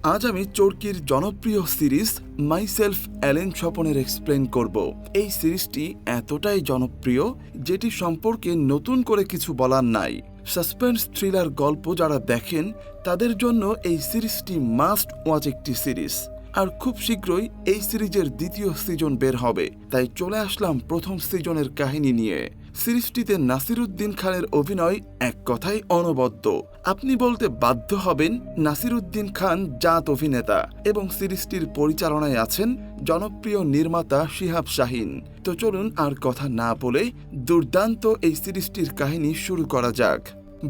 আজ আমি চরকির জনপ্রিয় সিরিজ মাইসেলফ অ্যালেন স্বপনের এক্সপ্লেন করব। এই সিরিজটি এতটাই জনপ্রিয় যেটি সম্পর্কে নতুন করে কিছু বলার নাই। সাসপেন্স থ্রিলার গল্প যারা দেখেন তাদের জন্য এই সিরিজটি মাস্ট ওয়াচ একটি সিরিজ। আর খুব শীঘ্রই এই সিরিজের দ্বিতীয় সিজন বের হবে, তাই চলে আসলাম প্রথম সিজনের কাহিনী নিয়ে। সিরিজটিতে নাসিরুদ্দিন খানের অভিনয় এক কথায় অনবদ্য। আপনি বলতে বাধ্য হবেন নাসিরুদ্দিন খান জাত অভিনেতা, এবং সিরিজটির পরিচালনায় আছেন জনপ্রিয় নির্মাতা শিহাব শাহীন। তো চলুন আর কথা না বলে দুর্দান্ত এই সিরিজটির কাহিনী শুরু করা যাক।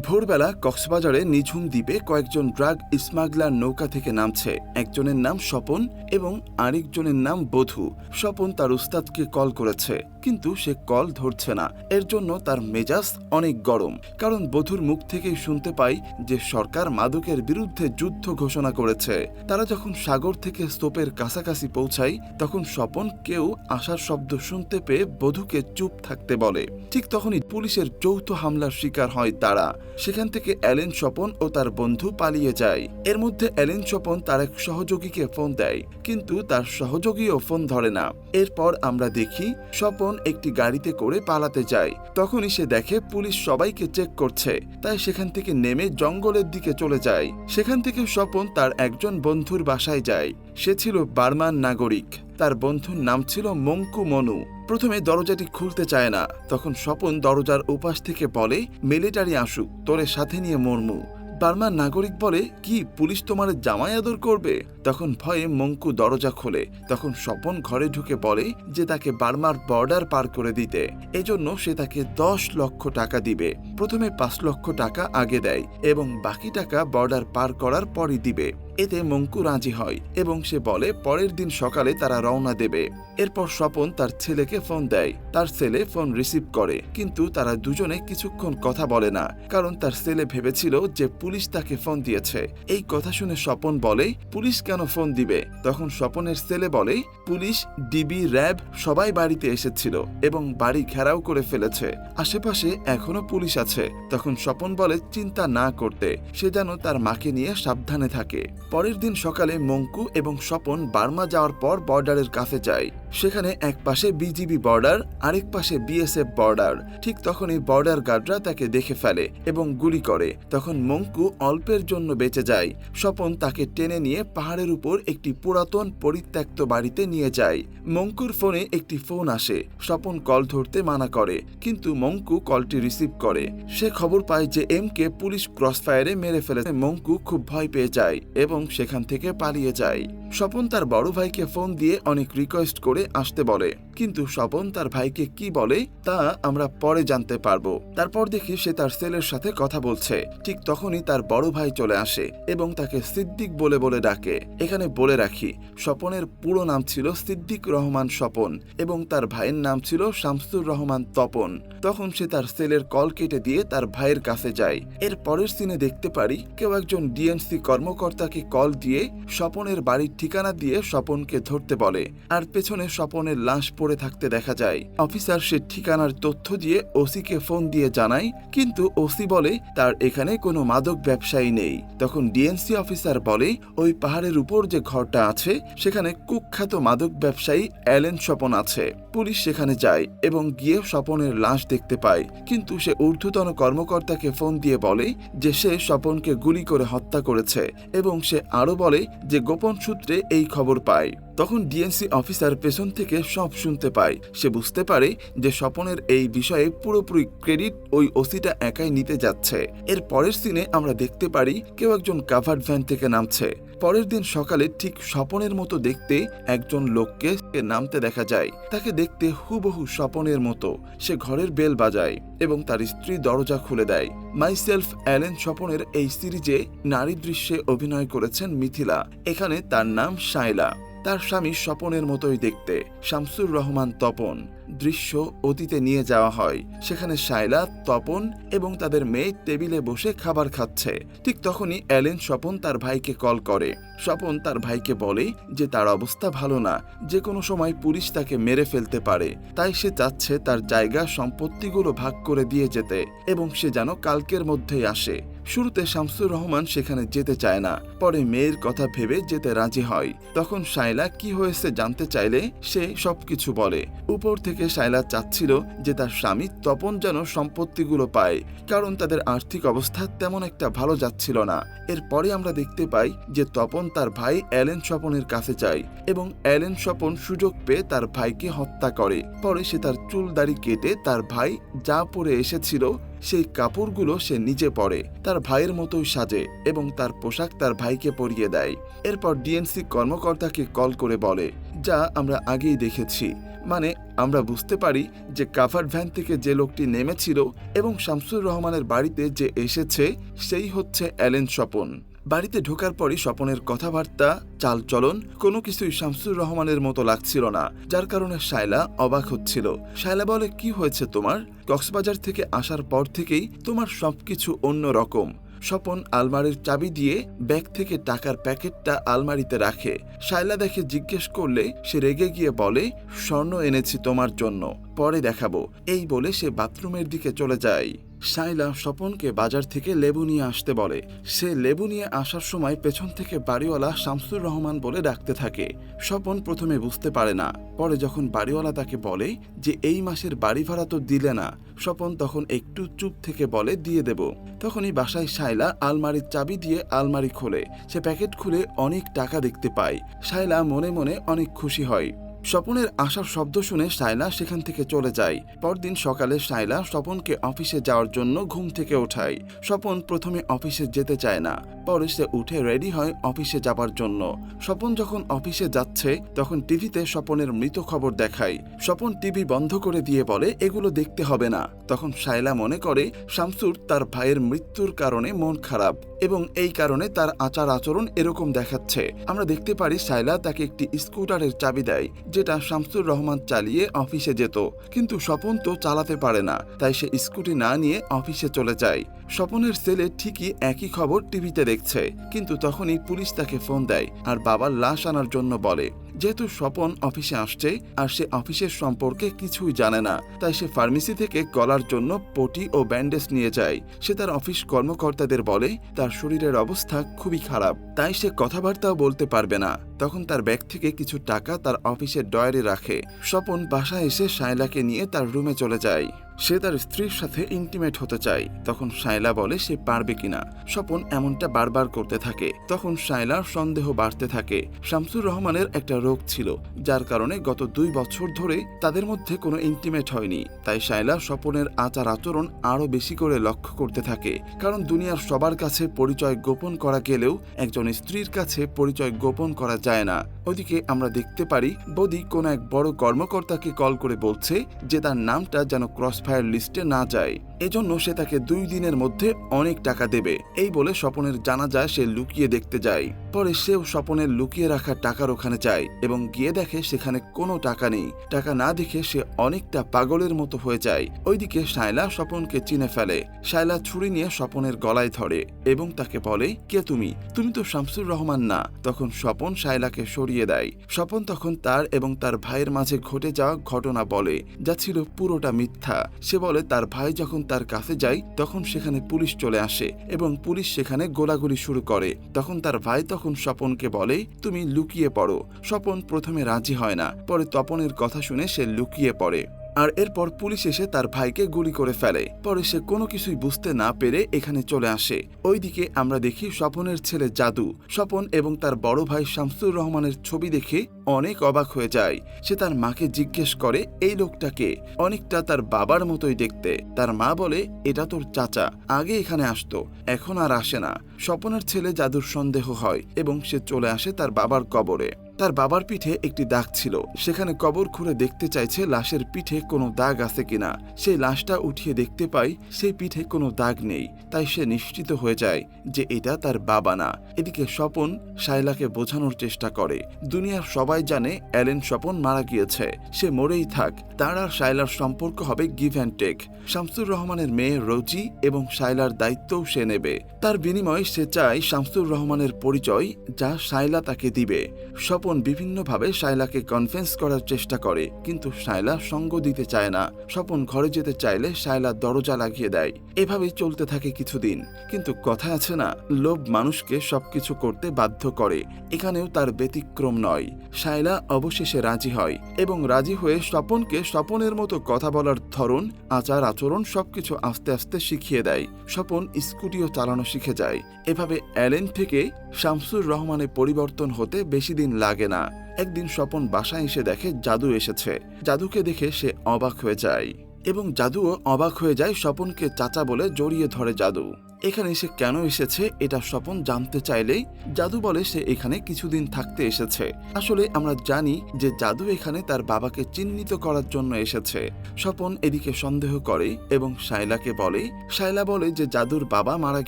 ভোরবেলা কক্সবাজারে নিঝুম দ্বীপে কয়েকজন ড্রাগ স্মাগলার নৌকা থেকে নামছে। একজনের নাম স্বপন এবং আরেকজনের নাম বধূ। স্বপন তার উস্তাদকে কল করেছে, কিন্তু সে কল ধরছে না। এর জন্য তার মেজাজ অনেক গরম, কারণ বধূর মুখ থেকেই শুনতে পাই যে সরকার মাদকের বিরুদ্ধে যুদ্ধ ঘোষণা করেছে। তারা যখন সাগর থেকে স্তূপের কাছাকাছি পৌঁছায় তখন স্বপন কেউ আসার শব্দ শুনতে পেয়ে বধূকে চুপ থাকতে বলে। ঠিক তখনই পুলিশের যৌথ হামলার শিকার হয় তারা। সেখান থেকে অ্যালেন স্বপন ও তার বন্ধু পালিয়ে যায়। এর মধ্যে অ্যালেন স্বপন তার এক সহযোগীকে ফোন দেয়, কিন্তু তার সহযোগীও ফোন ধরে না। এরপর আমরা দেখি স্বপন একটি গাড়িতে করে পালাতে যায়। তখনই সে দেখে পুলিশ সবাইকে চেক করছে, তাই সেখান থেকে নেমে জঙ্গলের দিকে চলে যায়। সেখান থেকে স্বপন তার একজন বন্ধুর বাসায় যায়। সে ছিল বার্মান নাগরিক। তার বন্ধুর নাম ছিল মঙ্কু মনু। প্রথমে দরজাটি খুলতে চায় না, তখন স্বপন দরজার উপাস থেকে বলে, মিলিটারি আসুক, তোরে সাথে নিয়ে মরমু। বার্মার নাগরিক বলে, কি পুলিশ তোমার জামাই আদর করবে? তখন ভয়ে মঙ্কু দরজা খোলে। তখন স্বপন ঘরে ঢুকে বলে যে তাকে বার্মার বর্ডার পার করে দিতে, এজন্য সে তাকে 10 লক্ষ টাকা দিবে। প্রথমে 5 লক্ষ টাকা আগে দেয় এবং বাকি টাকা বর্ডার পার করার পরই দিবে। এতে মঙ্কু রাজি হয় এবং সে বলে পরের দিন সকালে তারা রওনা দেবে। এরপর স্বপন তার ছেলেকে ফোন দেয়। তার ছেলে ফোন রিসিভ করে, কিন্তু তারা দুজনে কিছুক্ষণ কথা বলে না, কারণ তার ছেলে ভেবেছিল যে পুলিশ তাকে ফোন দিয়েছে। এই কথা শুনে স্বপন বলে, পুলিশ কেন ফোন দিবে? তখন স্বপনের ছেলে বলে, পুলিশ, ডিবি, র্যাব সবাই বাড়িতে এসেছিল এবং বাড়ি ঘেরাও করে ফেলেছে। আশেপাশে এখনো পুলিশ আছে। তখন স্বপন বলে চিন্তা না করতে, সে যেন তার মাকে নিয়ে সাবধানে থাকে। পরের দিন সকালে মঙ্কু এবং স্বপন বার্মা যাওয়ার পর বর্ডারের কাছে যায়। সেখানে এক পাশে বিজিবি বর্ডার, আরেক পাশে বিএসএফ বর্ডার। ঠিক তখনই বর্ডার গার্ডরা তাকে দেখে ফেলে এবং গুলি করে। তখন মঙ্কু অল্পের জন্য বেঁচে যায়। স্বপন তাকে টেনে নিয়ে পাহাড়ের উপর একটি পুরাতন পরিত্যক্ত বাড়িতে নিয়ে যায়। মঙ্কুর ফোনে একটি ফোন আসে। স্বপন কল ধরতে মানা করে, কিন্তু মঙ্কু কলটি রিসিভ করে। সে খবর পায় যে এমকে পুলিশ ক্রসফায়ারে মেরে ফেলেছে। মঙ্কু খুব ভয় পেয়ে যায় এবং সেখান থেকে পালিয়ে যায়। স্বপন তার বড় ভাইকে ফোন দিয়ে অনেক রিকোয়েস্ট করে আসতে বলে, কিন্তু স্বপন তার ভাইকে কি বলে তা আমরা পরে জানতে পারবো। তারপর দেখি সে তার ছেলের সাথে কথা বলছে। ঠিক তখনই তার বড় ভাই চলে আসে এবং তাকে সিদ্দিক বলে বলে ডাকে। এখানে বলে রাখি, স্বপনের পুরো নাম ছিল সিদ্দিক রহমান স্বপন এবং তার ভাইয়ের নাম ছিল শামসুর রহমান তপন। তখন সে তার ছেলের কল কেটে দিয়ে তার ভাইয়ের কাছে যায়। এর পরের সিনে দেখতে পারি কেউ একজন ডিএনসি কর্মকর্তাকে কল দিয়ে স্বপনের বাড়ির ঠিকানা দিয়ে স্বপনকে ধরতে বলে, আর পেছনে স্বপনের লাশ পড়ে থাকতে দেখা যায়। অফিসার সে ঠিকানার তথ্য দিয়ে ওসিকে ফোন দিয়ে জানায়, কিন্তু ওসি বলে তার এখানে কোনো মাদক ব্যবসায়ী নেই। তখন ডিএনসি অফিসার বলে, ওই পাহাড়ের উপর যে ঘরটা আছে সেখানে কুখ্যাত মাদক ব্যবসায়ী অ্যালেন স্বপন আছে। পুলিশ সেখানে যায় এবং গিয়ে স্বপনের লাশ দেখতে পায়, কিন্তু সে ঊর্ধ্বতন কর্মকর্তাকে ফোন দিয়ে বলে যে সে স্বপনকে গুলি করে হত্যা করেছে এবং সে আরো বলে যে গোপন সূত্রে এই খবর পায়। তখন ডিএনসি অফিসার পেছন থেকে সব শুনতে পায়। সে বুঝতে পারে যে স্বপনের এই বিষয়ে পুরোপুরি ক্রেডিট ওই ওসিটা একাই নিতে যাচ্ছে। এর পরের সিনে আমরা দেখতে পারি কেউ একজন কাভার্ড ভ্যান থেকে নামছে। পরের দিন সকালে ঠিক স্বপনের মতো দেখতে একজন লোককে নামতে দেখা যায়। তাকে দেখতে হুবহু স্বপনের মতো। সে ঘরের বেল বাজায় এবং তার স্ত্রী দরজা খুলে দেয়। মাইসেলফ অ্যালেন স্বপনের এই সিরিজে নারী দৃশ্যে অভিনয় করেছেন মিথিলা। এখানে তার নাম শায়লা। তার স্বামী স্বপনের মতোই দেখতে, শামসুর রহমান তপন। দৃশ্য অতীতে নিয়ে যাওয়া হয়। সেখানে শায়লা, তপন এবং তাদের মেয়ে টেবিলে বসে খাবার খাচ্ছে। ঠিক তখনই অ্যালেন স্বপন তার ভাইকে কল করে। স্বপন তার ভাইকে বলে যে তার অবস্থা ভালো না, যে কোনো সময় পুলিশ তাকে মেরে ফেলতে পারে। তাই সে চাচ্ছে তার জায়গা সম্পত্তিগুলো ভাগ করে দিয়ে যেতে এবং সে যেন কালকের মধ্যেই আসে। শুরুতে শামসুর রহমান সেখানে যেতে চায় না, পরে মেয়ের কথা ভেবে যেতে রাজি হয়। তখন শায়লা কি হয়েছে জানতে চাইলে সে সবকিছু বলে। উপর থেকে শায়লা চাচ্ছিল যে তার স্বামী তপন যেন সম্পত্তিগুলো পায়, কারণ তাদের আর্থিক অবস্থা তেমন একটা ভালো যাচ্ছিল না। এরপরে আমরা দেখতে পাই যে তপন তার ভাই অ্যালেন স্বপনের কাছে যায় এবং অ্যালেন স্বপন সুযোগ পেয়ে তার ভাইকে হত্যা করে। পরে সে তার চুল দাড়ি কেটে তার ভাই যা পরে এসেছিল সেই কাপড়গুলো সে নিজে পরে, তার ভাইয়ের মতোই সাজে এবং তার পোশাক তার ভাইকে পরিয়ে দেয়। এরপর ডিএনসি কর্মকর্তাকে কল করে বলে, যা আমরা আগেই দেখেছি। মানে আমরা বুঝতে পারি যে কাভার্ড ভ্যান থেকে যে লোকটি নেমেছিল এবং শামসুর রহমানের বাড়িতে যে এসেছে সেই হচ্ছে অ্যালেন স্বপন। বাড়িতে ঢোকার পরই স্বপনের কথাবার্তা, চালচলন কোনো কিছুই শামসুর রহমানের মতো লাগছিল না, যার কারণে শায়লা অবাক হচ্ছিল। শায়লা বলে, কি হয়েছে তোমার? কক্সবাজার থেকে আসার পর থেকেই তোমার সবকিছু অন্য রকম। স্বপন আলমারির চাবি দিয়ে ব্যাগ থেকে টাকার প্যাকেটটা আলমারিতে রাখে। শায়লা দেখে জিজ্ঞেস করলে সে রেগে গিয়ে বলে, স্বর্ণ এনেছি তোমার জন্য, পরে দেখাবো। এই বলে সে বাথরুমের দিকে চলে যায়। শায়লা স্বপনকে বাজার থেকে লেবু নিয়ে আসতে বলে। সে লেবু নিয়ে আসার সময় পেছন থেকে বাড়িওয়ালা শামসুর রহমান বলে ডাকতে থাকে। স্বপন প্রথমে বুঝতে পারে না, পরে যখন বাড়িওয়ালা তাকে বলে যে এই মাসের বাড়ি ভাড়া তো দিলে না, স্বপন তখন একটু চুপ থেকে বলে, দিয়ে দেব। তখনই বাসায় শায়লা আলমারির চাবি দিয়ে আলমারি খোলে। সে প্যাকেট খুলে অনেক টাকা দেখতে পায়। শায়লা মনে মনে অনেক খুশি হয়। স্বপনের আসার শব্দ শুনে শায়লা সেখান থেকে চলে যায়। পরদিন সকালে শায়লা স্বপনকে অফিসে যাওয়ার জন্য ঘুম থেকে ওঠায়। স্বপন প্রথমে অফিসে যেতে চায় না, পরে সে উঠে রেডি হয় অফিসে যাবার জন্য। স্বপন যখন অফিসে যাচ্ছে তখন টিভিতে স্বপনের মৃত খবর দেখায়। স্বপন টিভি বন্ধ করে দিয়ে বলে, এগুলো দেখতে হবে না। তখন শায়লা মনে করে শামসুর তার ভাইয়ের মৃত্যুর কারণে মন খারাপ এবং এই কারণে তার আচার আচরণ এরকম দেখাচ্ছে। আমরা দেখতে পারি শায়লা তাকে একটি স্কুটারের চাবি দেয়, যেটা শামসুর রহমান চালিয়ে অফিসে যেত, কিন্তু স্বপন তো চালাতে পারে না, তাই সে স্কুটি না নিয়ে অফিসে চলে যায়। স্বপনের ছেলে ঠিকই একই খবর টিভিতে দেখছে, কিন্তু তখনই পুলিশ তাকে ফোন দেয় আর বাবার লাশ আনার জন্য বলে। যেহেতু স্বপন অফিসে আসছে আর সে অফিসের সম্পর্কে কিছুই জানে না, তাই সে ফার্মেসি থেকে গলার জন্য পটি ও ব্যান্ডেজ নিয়ে যায়। সে তার অফিস কর্মকর্তাদের বলে তার শরীরের অবস্থা খুবই খারাপ, তাই সে কথাবার্তাও বলতে পারবে না। তখন তার ব্যাগ থেকে কিছু টাকা তার অফিসের ডয়ারে রাখে। স্বপন বাসায় এসে শায়লাকে নিয়ে তার রুমে চলে যায়। সে তার স্ত্রীর সাথে ইন্টিমেট হতে চায়। তখন শায়লা বলে সে পারবে কিনা। স্বপন এমনটা বারবার করতে থাকে। তখন শায়লার সন্দেহ বাড়তে থাকে। শামসুর রহমানের একটা রোগ ছিল, যার কারণে গত 2 বছর ধরে তাদের মধ্যে কোনো ইন্টিমেট হয়নি। তাই শায়লা স্বপনের আচার আচরণ আরো বেশি করে লক্ষ্য করতে থাকে, কারণ দুনিয়ার সবার কাছে পরিচয় গোপন করা গেলেও একজন স্ত্রীর কাছে পরিচয় গোপন করা যায় না। ওদিকে আমরা দেখতে পারি বদি কোনো এক বড় কর্মকর্তাকে কল করে বলছে যে তার নামটা যেন ক্রসফায়ার লিস্টে না যায়, এজন্য সে তাকে 2 দিনের মধ্যে অনেক টাকা দেবে। এই বলে স্বপনের জানাজা সে লুকিয়ে দেখতে যায়। পরে সেও স্বপনের লুকিয়ে রাখা টাকার ওখানে যায় এবং গিয়ে দেখে সেখানে কোনো টাকা নেই। টাকা না দেখে সে অনেকটা পাগলের মতো হয়ে যায়। ওইদিকে শায়লা স্বপনকে চিনে ফেলে। শায়লা ছুরি নিয়ে স্বপনের গলায় ধরে এবং তাকে বলে, কে তুমি? তুমি তো শামসুর রহমান না। তখন স্বপন শায়লাকে সরিয়ে দেয়। স্বপন তখন তার এবং তার ভাইয়ের মাঝে ঘটে যাওয়া ঘটনা বলে, যা ছিল পুরোটা মিথ্যা। সে বলে তার ভাই যখন তার কাছে যায় তখন সেখানে পুলিশ চলে আসে এবং পুলিশ সেখানে গোলাগুলি শুরু করে। তখন তার ভাই তখন স্বপনকে বলে, তুমি লুকিয়ে পড়ো। স্বপন প্রথমে রাজি হয় না, পরে তপনের কথা শুনে সে লুকিয়ে পড়ে। আর এরপর পুলিশ এসে তার ভাইকে গুলি করে ফেলে। পরে সে কোনো কিছুই বুঝতে না পেরে এখানে চলে আসে। ওইদিকে আমরা দেখি স্বপনের ছেলে জাদু। স্বপন এবং তার বড় ভাই শামসুর রহমানের ছবি দেখে অনেক অবাক হয়ে যায়। সে তার মাকে জিজ্ঞেস করে, এই লোকটাকে অনেকটা তার বাবার মতোই দেখতে। তার মা বলে, এটা তোর চাচা, আগে এখানে আসতো, এখন আর আসে না। স্বপনের ছেলে জাদুর সন্দেহ হয় এবং সে চলে আসে তার বাবার কবরে। তার বাবার পিঠে একটি দাগ ছিল। সেখানে কবর খুঁড়ে দেখতে চাইছে লাশের পিঠে কোনো দাগ আছে কিনা। সেই লাশটা উঠিয়ে দেখতে পায় সেই পিঠে কোনো দাগ নেই। তাই সে নিশ্চিত হয়ে যায় যে এটা তার বাবা না। এদিকে স্বপন শায়লাকে বোঝানোর চেষ্টা করে, দুনিয়ার সবাই জানে অ্যালেন স্বপন মারা গিয়েছে, সে মরেই থাক, তার আর শায়লার সম্পর্ক হবে গিভ অ্যান্ড টেক। শামসুর রহমানের মেয়ে রোজি এবং শায়লার দায়িত্বও সে নেবে। তার বিনিময়ে সে চায় শামসুর রহমানের পরিচয়, যা শায়লা তাকে দিবে। স্বপন বিভিন্নভাবে শায়লাকে কনভিন্স করার চেষ্টা করে, কিন্তু শায়লা সঙ্গ দিতে চায় না। স্বপন ঘরে যেতে চাইলে শায়লা দরজা লাগিয়ে দেয়। এভাবেই চলতে থাকে কিছুদিন। কিন্তু কথা আছে না, লোভ মানুষকে সবকিছু করতে বাধ্য করে। এখানেও তার ব্যতিক্রম নয়। শায়লা অবশেষে রাজি হয় এবং রাজি হয়ে স্বপনকে স্বপনের মতো কথা বলার ধরন, আচার আচরণ সবকিছু আস্তে আস্তে শিখিয়ে দেয়। স্বপন স্কুটিও চালানো শিখে যায়। এভাবে অ্যালেন থেকে শামসুর রহমানে পরিবর্তন হতে বেশি দিন লাগে না। একদিন স্বপন বাসায় এসে দেখে জাদু এসেছে। জাদুকে দেখে সে অবাক হয়ে যায় এবং জাদুও অবাক হয়ে যায়। স্বপনকে চাচা বলে জড়িয়ে ধরে জাদু। এখানে সে কেন এসেছে এটা স্বপন জানতে চাইলেই জাদু বলে সে এখানে কিছুদিন থাকতে এসেছে। আসলে আমরা জানি যে জাদু এখানে তার বাবাকে চিহ্নিত করার জন্য এসেছে। স্বপন এদিকে সন্দেহ করে এবং শায়লাকে বলে। শায়লা বলে যে জাদুর বাবা মারা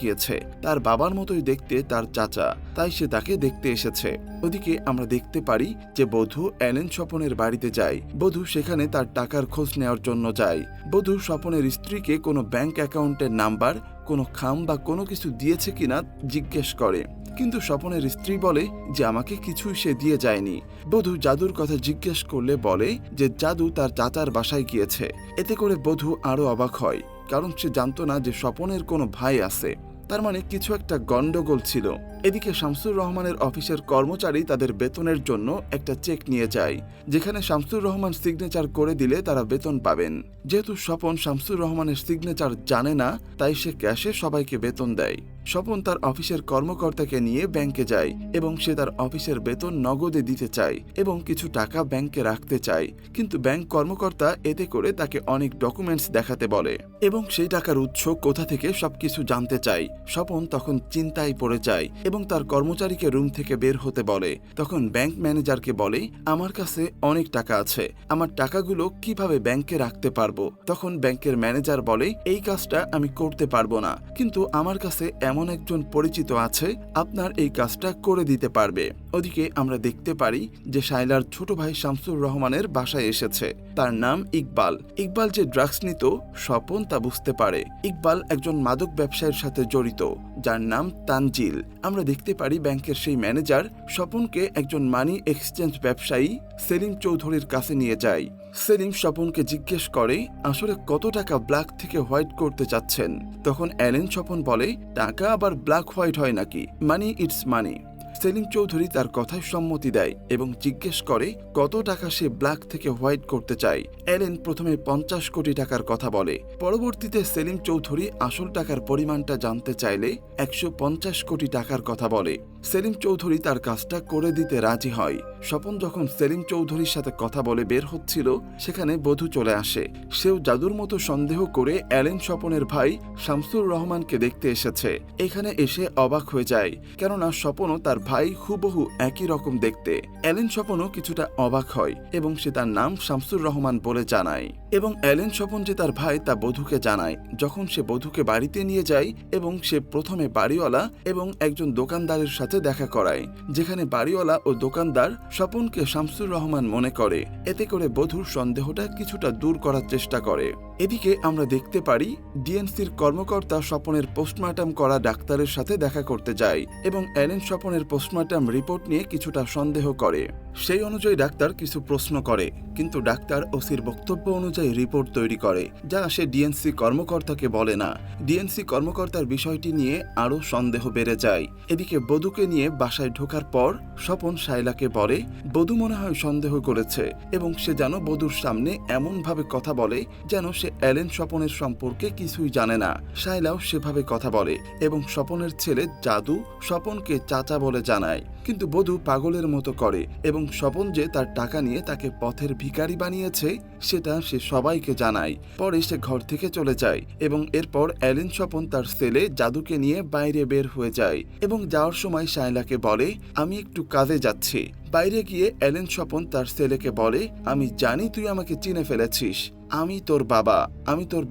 গিয়েছে, তার বাবার মতোই দেখতে তার চাচা, তাই সে তাকে দেখতে এসেছে। ওদিকে আমরা দেখতে পারি যে বধূ অ্যালেন স্বপনের বাড়িতে যায়। বধূ সেখানে তার টাকার খোঁজ নেওয়ার জন্য যায়। বধূ স্বপনের স্ত্রীকে কোনো ব্যাংক অ্যাকাউন্টের নাম্বার, কোনো খাম বা কোনো কিছু দিয়েছে কিনা জিজ্ঞেস করে, কিন্তু স্বপনের স্ত্রী বলে যে আমাকে কিছুই সে দিয়ে যায়নি। বধূ জাদুর কথা জিজ্ঞেস করলে বলে যে জাদু তার চাচার বাসায় গিয়েছে। এতে করে বধূ আরো অবাক হয়, কারণ সে জানতো না যে স্বপনের কোনো ভাই আছে। তার মানে কিছু একটা গন্ডগোল ছিল। এদিকে শামসুর রহমানের অফিসের কর্মচারী তাদের বেতনের জন্য একটা চেক নিয়ে যায়, যেখানে শামসুর রহমান সিগনেচার করে দিলে তারা বেতন পাবেন। যেহেতু স্বপন শামসুর রহমানের সিগনেচার জানে না, তাই সে ক্যাশে সবাইকে বেতন দেয়। স্বপন তার অফিসের কর্মকর্তাকে নিয়ে ব্যাংকে যায় এবং সে তার অফিসের বেতন নগদে দিতে চায় এবং কিছু টাকা ব্যাংকে রাখতে চায়। কিন্তু ব্যাংক কর্মকর্তা এতে করে তাকে অনেক ডকুমেন্টস দেখাতে বলে এবং সেই টাকার উৎস কোথা থেকে সবকিছু জানতে চায়। স্বপন তখন চিন্তায় পড়ে যায় এবং তার কর্মচারীকে রুম থেকে বের হতে বলে। তখন ব্যাংক ম্যানেজারকে বলে, আমার কাছে অনেক টাকা আছে, আমার টাকাগুলো কিভাবে ব্যাংকে রাখতে পারবো? তখন ব্যাংকের ম্যানেজার বলে, এই কাজটা আমি করতে পারবো না, কিন্তু আমার কাছে এমন একজন পরিচিত আছে, আপনার এই কাজটা করে দিতে পারবে। ওদিকে আমরা দেখতে পারি যে শায়লার ছোট ভাই শামসুর রহমানের বাসায় এসেছে। তার নাম ইকবাল। ইকবাল যে ড্রাগস নিত স্বপন তা বুঝতে পারে। ইকবাল একজন মাদক ব্যবসায়ের সাথে জড়িত, যার নাম তানজিল। আমরা দেখতে পারি ব্যাংকের সেই ম্যানেজার স্বপনকে একজন মানি এক্সচেঞ্জ ব্যবসায়ী সেলিম চৌধুরীর কাছে নিয়ে যায়। সেলিম স্বপনকে জিজ্ঞেস করে আসলে কত টাকা ব্ল্যাক থেকে হোয়াইট করতে চাচ্ছেন। তখন অ্যালেন স্বপন বলে, টাকা আবার ব্ল্যাক হোয়াইট হয় নাকি, money it's money. Salim Chowdhury তার কথায় সম্মতি দেয় এবং জিজ্ঞেস করে কত টাকা সে ব্ল্যাক থেকে হোয়াইট করতে চায়। অ্যালেন প্রথমে 50 কোটি টাকার কথা বলে। পরবর্তীতে সেলিম চৌধুরী আসল টাকার পরিমাণটা জানতে চাইলে 150 কোটি টাকার কথা বলে। সেলিম চৌধুরী তার কাজটা করে দিতে রাজি হয়। স্বপন যখন সেলিম চৌধুরীর সাথে কথা বলে বের হচ্ছিল, সেখানে বধূ চলে আসে। সেও জাদুর মতো সন্দেহ করে অ্যালেন স্বপনের ভাই শামসুর রহমানকে দেখতে এসেছে। এখানে এসে অবাক হয়ে যায়, কেননা স্বপনও তার ভাই হুবহু একই রকম দেখতে। অ্যালেন স্বপনও কিছুটা অবাক হয় এবং সে তার নাম শামসুর রহমান বলে জানায় এবং অ্যালেন স্বপন যে তার ভাই তা বধূকে জানায়। যখন সে বধূকে বাড়িতে নিয়ে যায় এবং সে প্রথমে বাড়িওয়ালা এবং একজন দোকানদারের সাথে দেখা করায়, যেখানে বাড়িওয়ালা ও দোকানদার স্বপনকে শামসুর রহমান মনে করে। এতে করে বধূর সন্দেহটা কিছুটা দূর করার চেষ্টা করে। এদিকে আমরা দেখতে পারি ডিএনসির কর্মকর্তা স্বপনের পোস্টমর্টম করা ডাক্তারের সাথে দেখা করতে যায় এবং অ্যালেন স্বপনের পোস্টমর্টম রিপোর্ট নিয়ে কিছুটা সন্দেহ করে। সেই অনুযায়ী ডাক্তার কিছু প্রশ্ন করে, কিন্তু ডাক্তার ওসির বক্তব্য অনুযায়ী রিপোর্ট তৈরি করে, যা সে ডিএনসি কর্মকর্তাকে বলে না। ডিএনসি কর্মকর্তার বিষয়টি নিয়ে আরো সন্দেহ বেড়ে যায়। এদিকে বধূকে নিয়ে বাসায় ঢোকার পর স্বপন শায়লাকে বলে, বধূ মনে হয় সন্দেহ করেছে এবং সে যেন বধূর সামনে এমন ভাবে কথা বলে যেন সে অ্যালেন স্বপনের সম্পর্কে কিছুই জানে না। শায়লাও সেভাবে কথা বলে এবং স্বপনের ছেলে জাদু স্বপনকে চাচা বলে জানায়, কিন্তু বধূ পাগলের মতো করে এবং স্বপন যে তার টাকা নিয়ে তাকে পথের ভিখারি বানিয়েছে সেটা সে সবাইকে জানায়। পরে সে ঘর থেকে চলে যায় এবং এরপর অ্যালেন স্বপন তার ছেলে জাদুকে নিয়ে বাইরে বের হয়ে যায় এবং যাওয়ার সময় শায়লাকে বলে, আমি একটু কাজে যাচ্ছি। বাইরে গিয়ে অ্যালেন স্বপন তার ছেলেকে বলে, আমি জানি তুই আমাকে চিনে ফেলেছিস, আমি তোর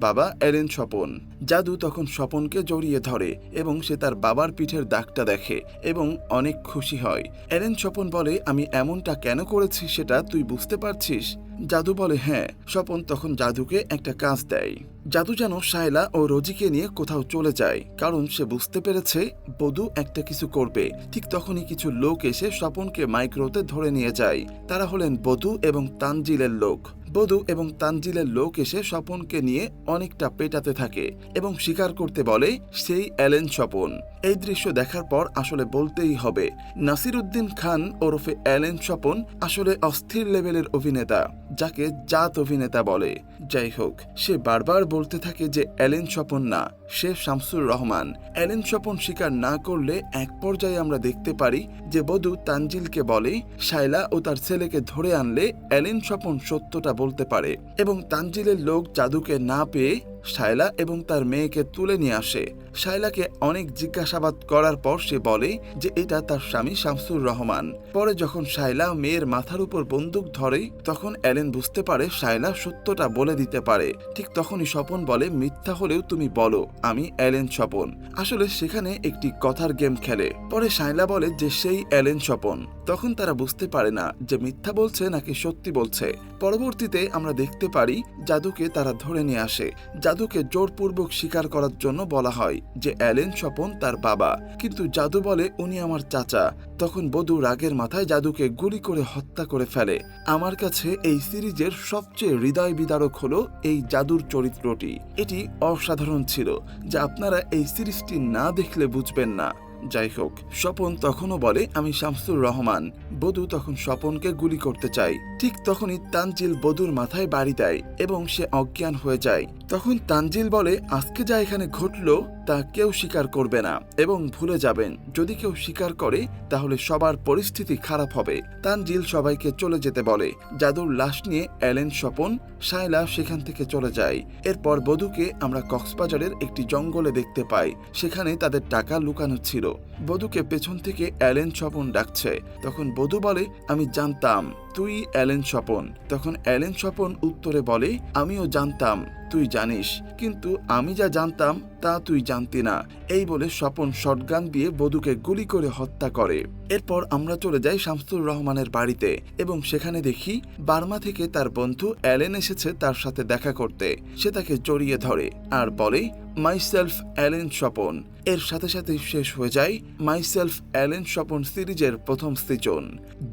বাবা অ্যালেন স্বপন। জাদু তখন স্বপনকে জড়িয়ে ধরে এবং সে তার বাবার পিঠের দাগটা দেখে এবং অনেক খুশি হয়। অ্যালেন স্বপন বলে, আমি এমনটা কেন করেছি সেটা তুই বুঝতে পারছিস? জাদু বলে, হ্যাঁ। স্বপন তখন জাদুকে একটা কাজ দেয়। জাদু যেন শায়লা ও রোজিকে নিয়ে কোথাও চলে যায়, কারণ সে বুঝতে পেরেছে বধূ একটা কিছু করবে। ঠিক তখনই কিছু লোক এসে স্বপনকে মাইক্রোতে ধরে নিয়ে যায়। তারা হলেন বধূ এবং তানজিলের লোক। বধূ এবং তানজিলের লোক এসে স্বপনকে নিয়ে অনেকটা পেটাতে থাকে এবং স্বীকার করতে বলে সেই অ্যালেন স্বপন। এই দৃশ্য দেখার পর আসলে বলতেই হবে, নাসিরউদ্দিন খান ওরফে অ্যালেন স্বপন আসলে অস্থির লেভেলের অভিনেতা, যাকে জাত অভিনেতা বলে। যাই হোক, সে বারবার বলতে থাকে যে অ্যালেন স্বপন না, সে শামসুর রহমান। অ্যালেন স্বপন স্বীকার না করলে এক পর্যায়ে আমরা দেখতে পারি যে বধূ তানজিলকে বলে শায়লা ও তার ছেলেকে ধরে আনলে অ্যালেন স্বপন সত্যটা বলতে পারে, এবং তানজিলের লোক জাদুকে না পেয়ে শায়লা এবং তার মেয়েকে তুলে নিয়ে আসে। শায়লাকে অনেক জিজ্ঞাসাবাদ করার পর সে বলে যে এটা তার স্বামী শামসুর রহমান। পরে যখন শায়লা মেয়ের মাথার উপর বন্দুক ধরে তখন অ্যালেন বুঝতে পারে শায়লা সত্যটা বলে দিতে পারে। ঠিক তখনই স্বপন বলে, মিথ্যা হলেও তুমি বলো আমি অ্যালেন স্বপন। আসলে সেখানে একটি কথার গেম খেলে। পরে শায়লা বলে যে সেই অ্যালেন স্বপন। তখন তারা বুঝতে পারে না যে মিথ্যা বলছে নাকি সত্যি বলছে। পরবর্তীতে আমরা দেখতে পারি জাদুকে তারা ধরে নিয়ে আসে। জাদুকে জোরপূর্বক স্বীকার করার জন্য বলা হয় যে অ্যালেন স্বপন তার বাবা, কিন্তু জাদু বলে উনি আমার চাচা। তখন বধূ রাগের মাথায় জাদুকে গুলি করে হত্যা করে ফেলে। আমার কাছে এই সিরিজের সবচেয়ে হৃদয় বিদারক হলো এই জাদুর চরিত্রটি। এটি অসাধারণ ছিল, যা আপনারা এই সিরিজটি না দেখলে বুঝবেন না। যাই হোক, স্বপন তখনও বলে আমি শামসুর রহমান। বধূ তখন স্বপনকে গুলি করতে চায়। ঠিক তখনই তানজিল বধূর মাথায় বাড়ি দেয় এবং সে অজ্ঞান হয়ে যায়। তখন তানজিল বলে আজকে যা এখানে ঘটলো তা কেউ স্বীকার করবে না এবং ভুলে যাবেন। যদি কেউ স্বীকার করে তাহলে সবার পরিস্থিতি খারাপ হবে। তানজিল সবাইকে চলে যেতে বলে। জাদুর লাশ নিয়ে অ্যালেন স্বপন শায়লা সেখান থেকে চলে যায়। এরপর বধূকে আমরা কক্সবাজারের একটি জঙ্গলে দেখতে পাই। সেখানে তাদের টাকা লুকানো ছিল। বধূকে পেছন থেকে অ্যালেন স্বপন ডাকছে। তখন বধূ বলে আমি জানতাম তুই অ্যালেন স্বপন। তখন অ্যালেন স্বপন উত্তরে বলে আমিও জানতাম তুই জানিস, কিন্তু আমি যা জানতাম তা তুই জানতি না। এই বলে স্বপন শটগান দিয়ে বধূকে গুলি করে হত্যা করে। এরপর আমরা চলে যাই শামসুর রহমানের বাড়িতে এবং সেখানে দেখি বার্মা থেকে তার বন্ধু অ্যালেন এসেছে তার সাথে দেখা করতে। সে তাকে জড়িয়ে ধরে আর বলে মাইসেলফ অ্যালেন স্বপন। এর সাথে সাথে শেষ হয়ে যায় মাইসেলফ অ্যালেন স্বপন সিরিজের প্রথম সিজন।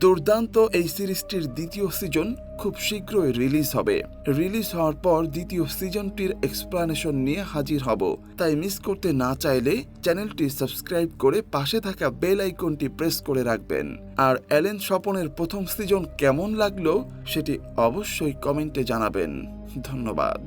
দুর্দান্ত এই সিরিজটির দ্বিতীয় সিজন খুব শীঘ্রই রিলিজ হবে। রিলিজ হওয়ার পর দ্বিতীয় সিজনটির এক্সপ্লানেশন নিয়ে হাজির হব। তাই মিস করতে না চাইলে চ্যানেলটি সাবস্ক্রাইব করে পাশে থাকা বেল আইকনটি প্রেস করে রাখবেন। আর অ্যালেন স্বপনের প্রথম সিজন কেমন লাগলো সেটি অবশ্যই কমেন্টে জানাবেন। ধন্যবাদ।